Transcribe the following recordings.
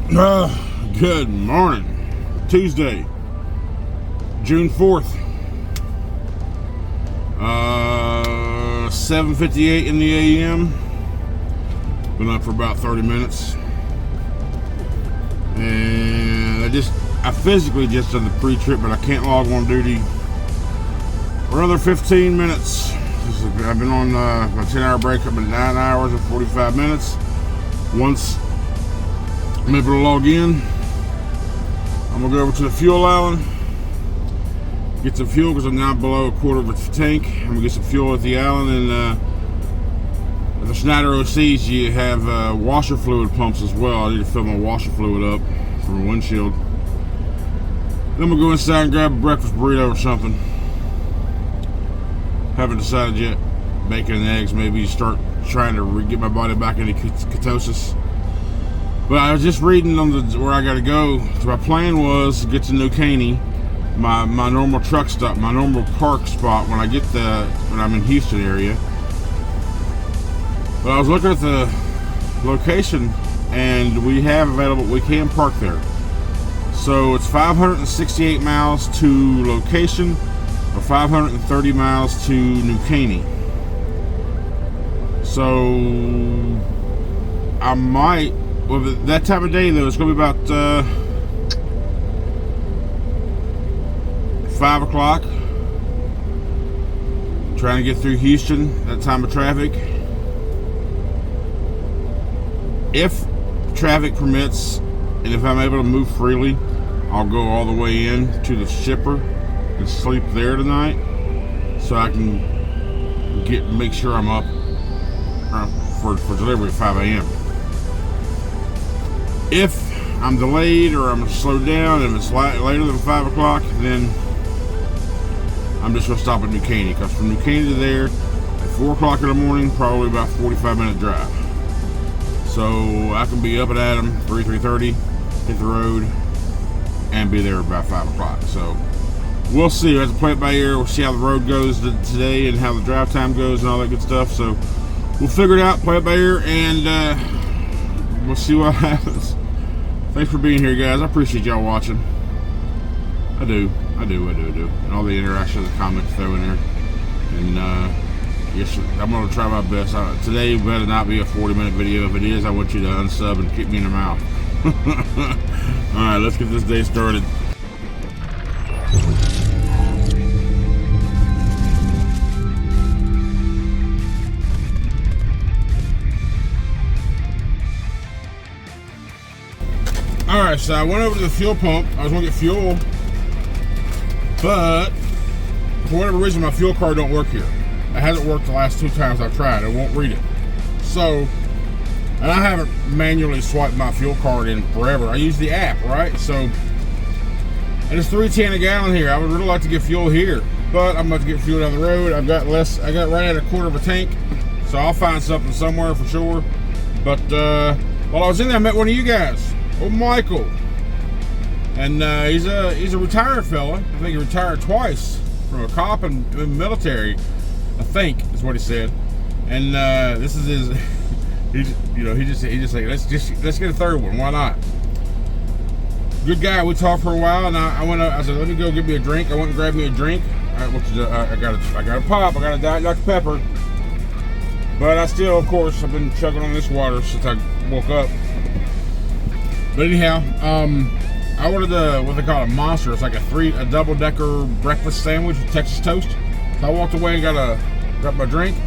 Good morning. Tuesday, June 4th. 7:58 in the a.m. Been up for about 30 minutes. And I physically just done the pre-trip, but I can't log on duty for another 15 minutes. I've been on a 10-hour break. I've been 9 hours and 45 minutes. Once I'm able to log in, I'm gonna go over to the fuel island, get some fuel because I'm now below a quarter of a tank. I'm gonna get some fuel at the island, and at the Schneider OCs you have washer fluid pumps as well. I need to fill my washer fluid up from the windshield. Then I'm gonna go inside and grab a breakfast burrito or something. Haven't decided yet. Bacon and eggs, maybe start trying to get my body back into ketosis. But I was just reading on where I gotta go. So my plan was to get to New Caney, my normal truck stop, my normal park spot when I'm in Houston area. But I was looking at the location, and we can park there. So it's 568 miles to location, or 530 miles to New Caney. So I might. Well, that time of day though, it's gonna be about 5 o'clock. Trying to get through Houston, that time of traffic. If traffic permits, and if I'm able to move freely, I'll go all the way in to the shipper and sleep there tonight, so I can make sure I'm up for delivery at 5 a.m. If I'm delayed or I'm slowed down, and if it's later than 5 o'clock, then I'm just going to stop at New Caney, because from New Caney to there at 4 o'clock in the morning, probably about 45-minute drive. So I can be up and at them 3:30, hit the road, and be there about 5 o'clock. So we'll see. We have to play it by ear. We'll see how the road goes today and how the drive time goes and all that good stuff. So we'll figure it out, play it by ear, and we'll see what happens. Thanks for being here, guys. I appreciate y'all watching. I do. And all the interactions, the comments throw in there. And yes, I'm going to try my best. Today better not be a 40-minute video. If it is, I want you to unsub and keep me in the mouth. Alright, let's get this day started. Alright, so I went over to the fuel pump. I was going to get fuel, but for whatever reason my fuel card don't work here. It hasn't worked the last 2 times I've tried. It won't read it. So, and I haven't manually swiped my fuel card in forever. I use the app, right? So, and it's $3.10 a gallon here. I would really like to get fuel here, but I'm about to get fuel down the road. I got right at a quarter of a tank, so I'll find something somewhere for sure. But while I was in there, I met one of you guys. Oh, Michael, and he's a retired fella. I think he retired twice from a cop and military. I think is what he said. And this is his. He just like let's get a third one. Why not? Good guy. We talked for a while, and I went up. I said, let me go get me a drink. I went and grabbed me a drink. I got a pop. I got a Diet Dr. Pepper. But I still, of course, I've been chugging on this water since I woke up. But anyhow, I ordered what they call a monster. It's like a double-decker breakfast sandwich with Texas toast. So I walked away and got my drink,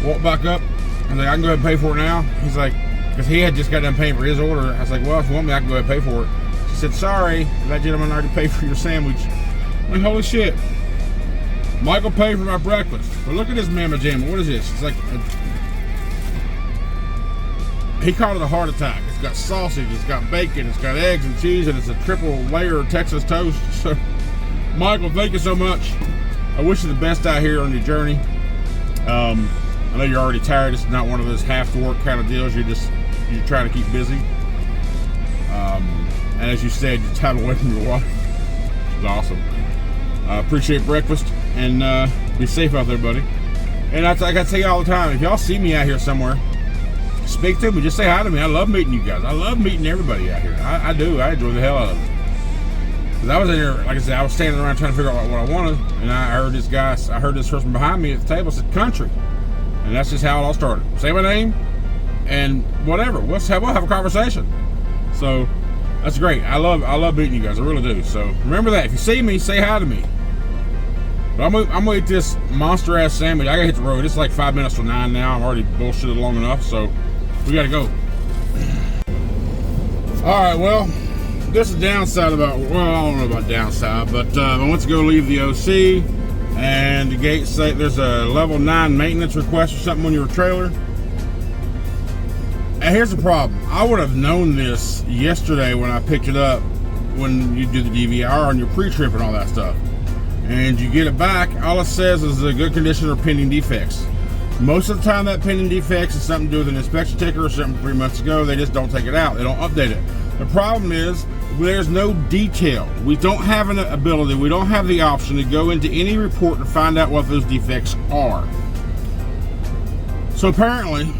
walked back up, and like, I can go ahead and pay for it now. He's like, because he had just got done paying for his order. I was like, well, if you want me, I can go ahead and pay for it. She said, sorry, that gentleman already paid for your sandwich. I'm like, holy shit. Michael paid for my breakfast. But look at this mamma jamma. What is this? It's like, he called it a heart attack. It's got sausage, it's got bacon, it's got eggs and cheese, and it's a triple layer Texas toast. So, Michael, thank you so much. I wish you the best out here on your journey. I know you're already tired. It's not one of those half-to-work kind of deals. You're trying to keep busy. And as you said, you're time away from your wife. It's awesome. Appreciate breakfast, and be safe out there, buddy. And like I tell you all the time, if y'all see me out here somewhere, speak to me. Just say hi to me. I love meeting you guys. I love meeting everybody out here. I do. I enjoy the hell out of it. Because I was in there, like I said, I was standing around trying to figure out what I wanted, and I heard this person behind me at the table said country. And that's just how it all started. Say my name, and whatever. We'll have a conversation. So that's great. I love meeting you guys. I really do. So remember that. If you see me, say hi to me. But I'm gonna eat this monster ass sandwich. I gotta hit the road. It's like 5 minutes till 9 now. I'm already bullshitted long enough, so we gotta go. All right. Well, there's a downside about. Well, I don't know about downside, but I went to go leave the OC, and the gate say there's a level 9 maintenance request or something on your trailer. And here's the problem. I would have known this yesterday when I picked it up, when you do the DVR on your pre-trip and all that stuff. And you get it back, all it says is a good condition or pending defects. Most of the time that pending defects is something to do with an inspection ticker or something 3 months ago. They just don't take it out. They don't update it. The problem is there's no detail. We don't have an ability, we don't have the option to go into any report and find out what those defects are. So apparently,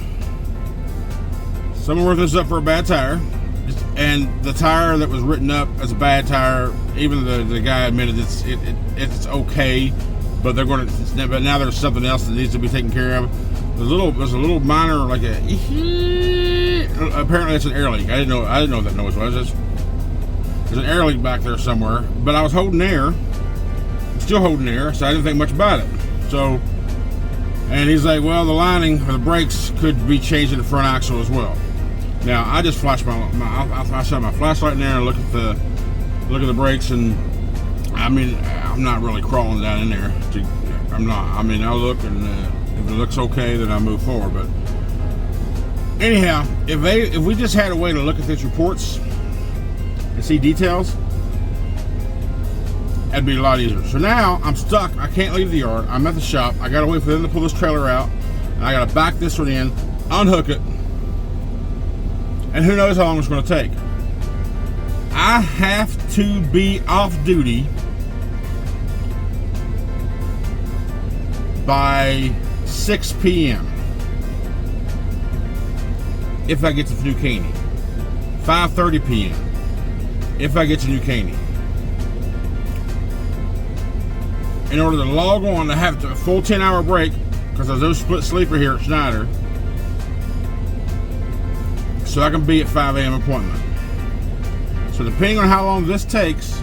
someone wrote this up for a bad tire, and the tire that was written up as a bad tire, even the guy admitted it's okay, but but now there's something else that needs to be taken care of. There's a little minor, like apparently it's an air leak. I didn't know what that noise was. There's an air leak back there somewhere, but I was holding air. I'm still holding air, so I didn't think much about it. So, and he's like, well, the lining or the brakes could be changed in the front axle as well. Now, I just flashed I shot my flashlight in there and look at the brakes, and I mean, I'm not really crawling down in there. I'm not. I mean, I'll look, and if it looks okay, then I move forward. But anyhow, if we just had a way to look at these reports and see details, that'd be a lot easier. So now I'm stuck. I can't leave the yard. I'm at the shop. I gotta wait for them to pull this trailer out, and I gotta back this one in, unhook it. And who knows how long it's going to take. I have to be off duty by 6 p.m. if I get to New Caney. 5:30 p.m. if I get to New Caney. In order to log on, I have a full 10-hour break because there's no split sleeper here at Schneider. So I can be at 5 a.m. appointment. So depending on how long this takes,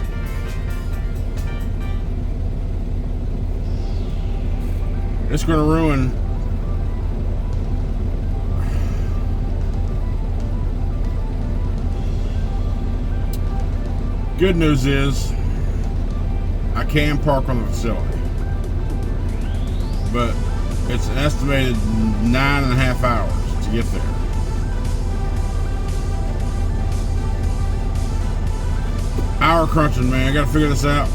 it's going to ruin good news is I can park on the facility, but it's an estimated 9.5 hours to get there. Hour crunching, man. I gotta figure this out.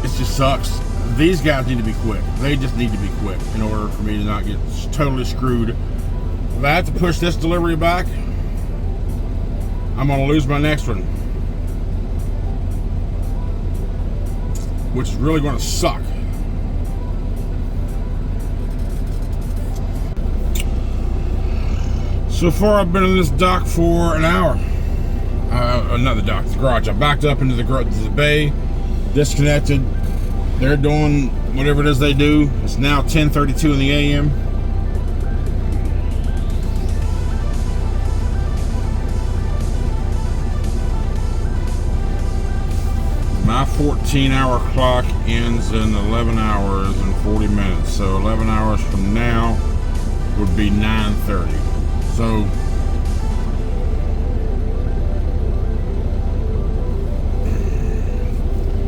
It just sucks. These guys need to be quick. They just need to be quick in order for me to not get totally screwed. If I have to push this delivery back, I'm gonna lose my next one, which is really gonna suck. So far I've been in this dock for an hour. Not the dock, the garage. I backed up into the bay, disconnected. They're doing whatever it is they do. It's now 10:32 in the a.m. My 14-hour clock ends in 11 hours and 40 minutes. So 11 hours from now would be 9:30. So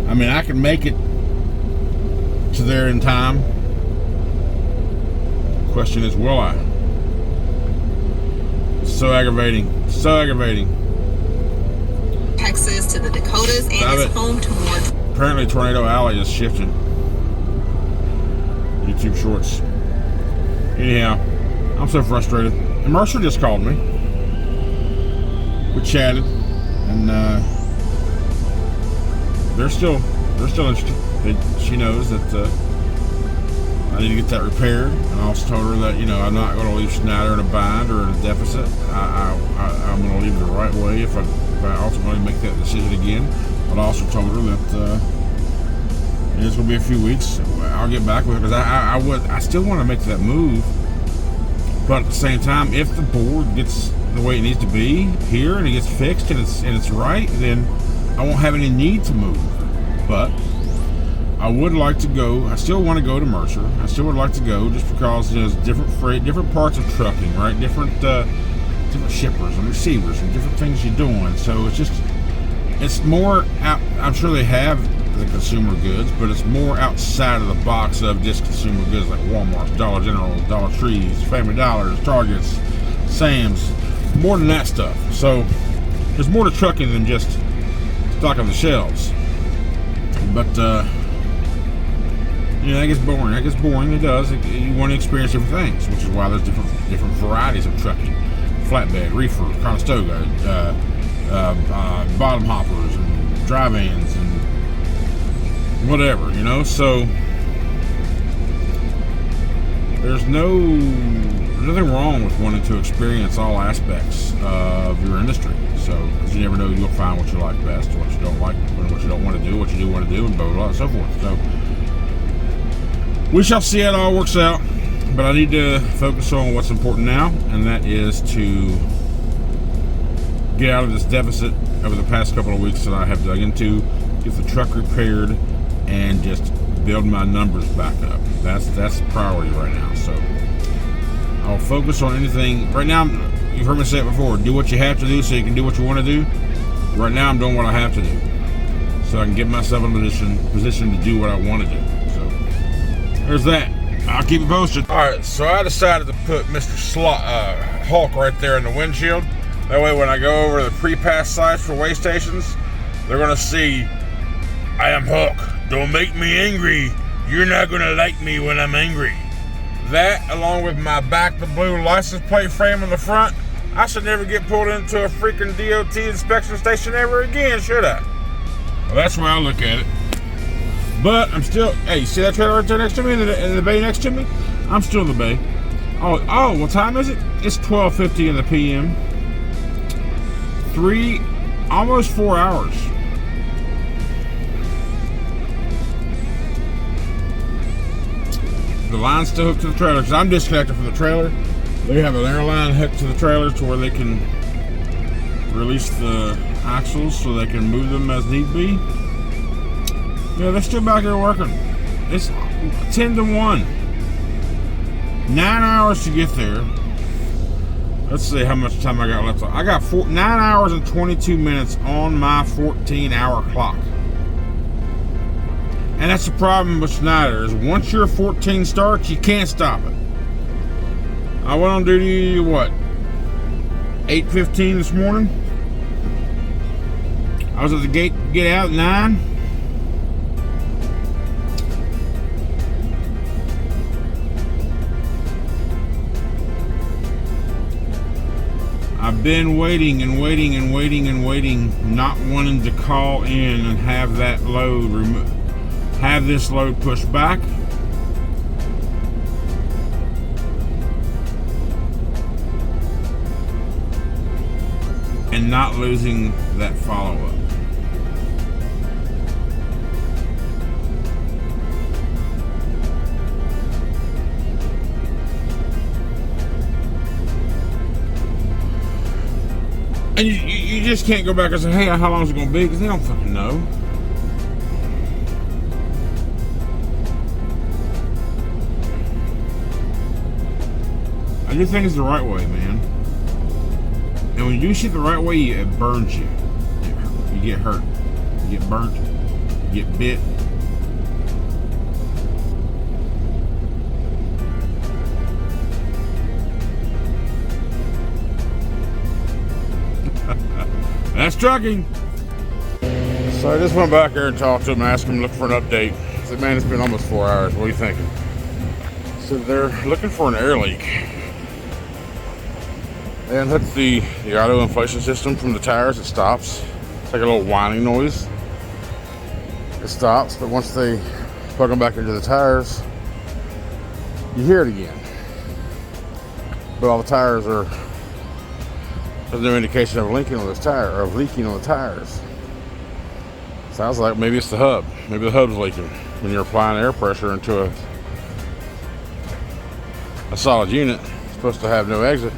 I mean, I can make it to there in time. Question is, will I? So aggravating. So aggravating. Texas to the Dakotas and is home to more. Apparently Tornado Alley is shifting. YouTube Shorts. Anyhow, I'm so frustrated. And Mercer just called me. We chatted, and they're still interested. She knows that I need to get that repaired. And I also told her that, you know, I'm not going to leave Schneider in a bind or in a deficit. I'm going to leave it the right way if I ultimately make that decision again. But I also told her that it's going to be a few weeks. I'll get back with her because I still want to make that move. But at the same time, if the board gets the way it needs to be here and it gets fixed and it's right, then I won't have any need to move. But I would like to go. I still want to go to Mercer. I still would like to go just because there's different freight, different parts of trucking, right? Different shippers and receivers and different things you're doing. So it's more out. I'm sure they have the consumer goods, but it's more outside of the box of just consumer goods like Walmart, Dollar General, Dollar Trees, Family Dollars, Targets, Sam's, more than that stuff. So there's more to trucking than just stock on the shelves. But you know, that gets boring. It does. You want to experience different things, which is why there's different varieties of trucking: flatbed, reefer, Conestoga, bottom hoppers, and dry vans, and whatever, you know. So there's nothing wrong with wanting to experience all aspects of your industry. So, because you never know, you'll find what you like best, or what you don't like, what you don't want to do, what you do want to do, and blah blah blah, and so forth. So we shall see how it all works out. But I need to focus on what's important now, and that is to get out of this deficit over the past couple of weeks that I have dug into, get the truck repaired, and just build my numbers back up. That's the priority right now. So I'll focus on anything. Right now, you've heard me say it before, do what you have to do so you can do what you want to do. Right now, I'm doing what I have to do so I can get myself in a position to do what I want to do. So there's that. I'll keep it posted. Alright, so I decided to put Mr. Hulk right there in the windshield. That way when I go over to the pre-pass sites for way stations, they're going to see, I am Hulk. Don't make me angry. You're not going to like me when I'm angry. That, along with my back to blue license plate frame on the front, I should never get pulled into a freaking DOT inspection station ever again, should I? Well, that's the way I look at it. But I'm still, hey, you see that trailer right there next to me, in the bay next to me? I'm still in the bay. Oh, what time is it? It's 12:50 in the PM. Almost 4 hours. The line's still hooked to the trailer because I'm disconnected from the trailer. They have an air line hooked to the trailer to where they can release the axles so they can move them as need be. Yeah, they're still back there working. It's 10 to 1. 9 hours to get there. Let's see how much time I got left. I got 9 hours and 22 minutes on my 14-hour clock. And that's the problem with Schneider, is once your 14 starts, you can't stop it. I went on duty, what, 8:15 this morning? I was at the gate to get out at 9. I've been waiting and waiting and waiting and waiting, not wanting to call in and have that load removed. Have this load pushed back. And not losing that follow-up. And you just can't go back and say, hey, how long is it going to be? Because they don't fucking know. I do things the right way, man. And when you do shit the right way, it burns you. You get hurt. You get burnt. You get bit. That's trucking. So I just went back there and talked to him and asked him to look for an update. I said, man, it's been almost 4 hours. What are you thinking? So they're looking for an air leak. They unhooked the auto inflation system from the tires. It stops. It's like a little whining noise. It stops, but once they plug them back into the tires, you hear it again. But all the tires are, there's no indication of leaking on those tires, or of leaking on the tires. Sounds like maybe it's the hub. Maybe the hub's leaking when you're applying air pressure into a solid unit. It's supposed to have no exit.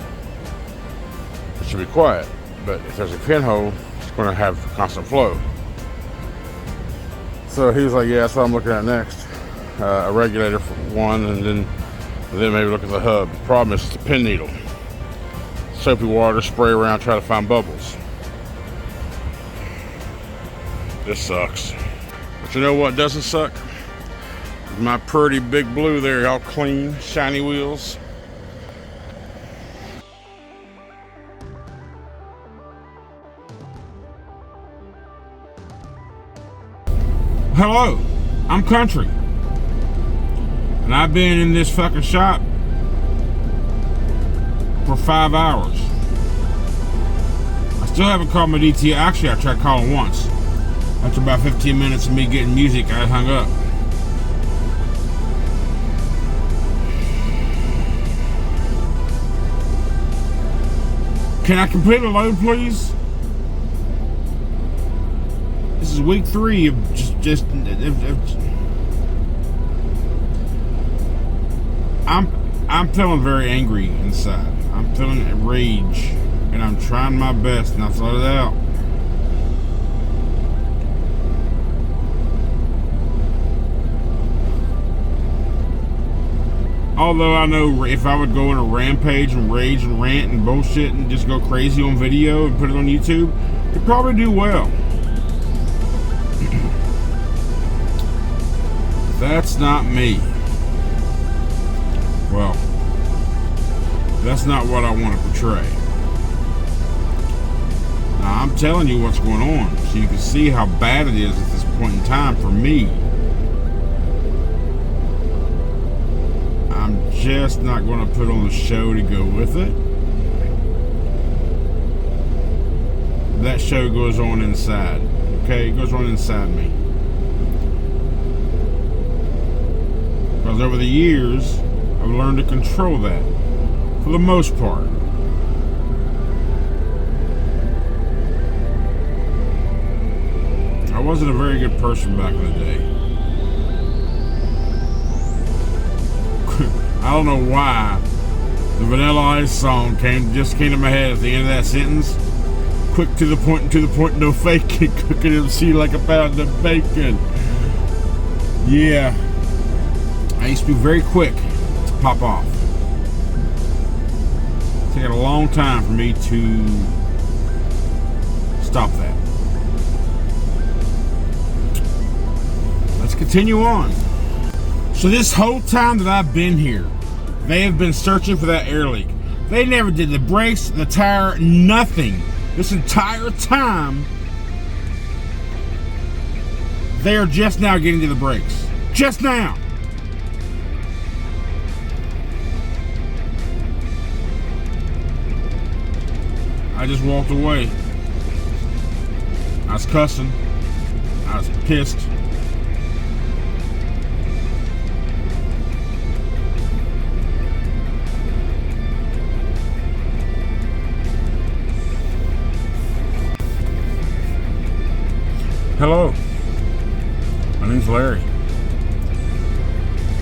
It should be quiet. But if there's a pinhole, it's going to have constant flow. So he was like, yeah, that's what I'm looking at next. A regulator for one, and then maybe look at the hub. The problem is it's the pin needle. Soapy water, spray around, try to find bubbles. This sucks. But you know what doesn't suck? My pretty big blue there, all clean, shiny wheels. Hello, I'm Country. And I've been in this fucking shop for 5 hours. I still haven't called my DT. Actually, I tried calling once. After about 15 minutes of me getting music, I hung up. Can I complete a load, please? This is week 3 of just I'm feeling very angry inside. I'm feeling rage, and I'm trying my best not to let it out. Although I know if I would go on a rampage and rage and rant and bullshit and just go crazy on video and put it on YouTube, it'd probably do well. That's not me. Well, that's not what I want to portray. Now, I'm telling you what's going on so you can see how bad it is at this point in time for me. I'm just not going to put on the show to go with it. That show goes on inside. Okay, it goes on inside me. Because over the years, I've learned to control that, for the most part. I wasn't a very good person back in the day. I don't know why the Vanilla Ice song just came to my head at the end of that sentence. Quick to the point and to the point, no faking. Cooking MC like a pound of bacon. Yeah. I used to be very quick to pop off. It's taken a long time for me to stop that. Let's continue on. So this whole time that I've been here, they have been searching for that air leak. They never did the brakes, the tire, nothing. This entire time, they are just now getting to the brakes. Just now. I just walked away. I was cussing. I was pissed. Hello. My name's Larry.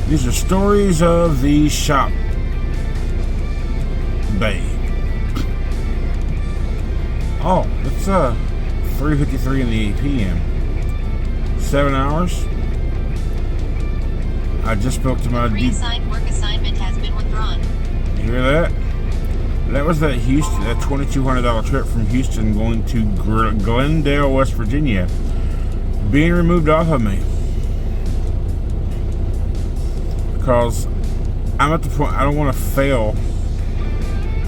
These are stories of the shop bay. Oh, it's 3:53 in the p.m. 7 hours. I just spoke to my Reassigned work assignment has been withdrawn. You hear that? That was that $2,200 trip from Houston going to Glendale, West Virginia, being removed off of me because I'm at the point I don't want to fail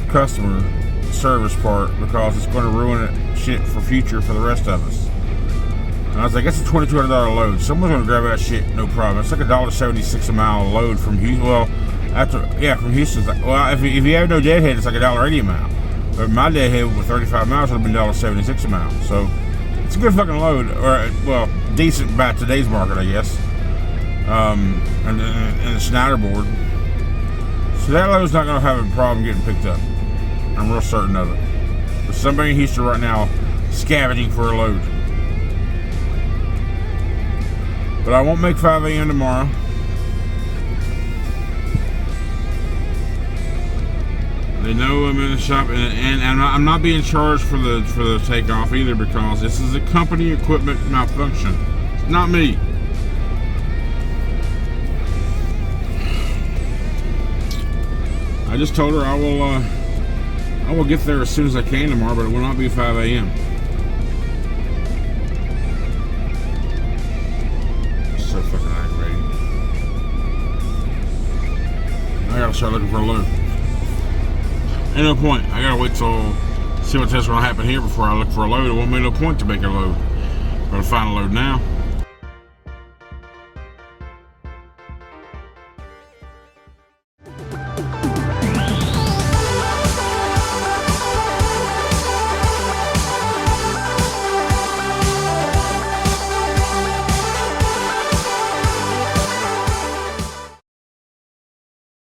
customer service part because it's going to ruin it shit for future for the rest of us. And I was like, it's a $2,200 load. Someone's going to grab that shit, no problem. It's like $1.76 a mile load from Houston. Well, from Houston. Well, if you have no deadhead, it's like $1.80 a mile. But my deadhead with 35 miles would have been $1.76 a mile. So it's a good fucking load, or well, decent by today's market, I guess. And the Schneider board. So that load's not going to have a problem getting picked up. I'm real certain of it. There's somebody in Houston right now scavenging for a load. But I won't make 5 a.m. tomorrow. They know I'm in the shop, and I'm not being charged for the takeoff either, because this is a company equipment malfunction. It's not me. I just told her I will get there as soon as I can tomorrow, but it will not be 5 a.m. So fucking aggravating. I gotta start looking for a load. Ain't no point. I gotta wait till see what tests gonna happen here before I look for a load. It won't make no point to make a load. Gotta find a load now.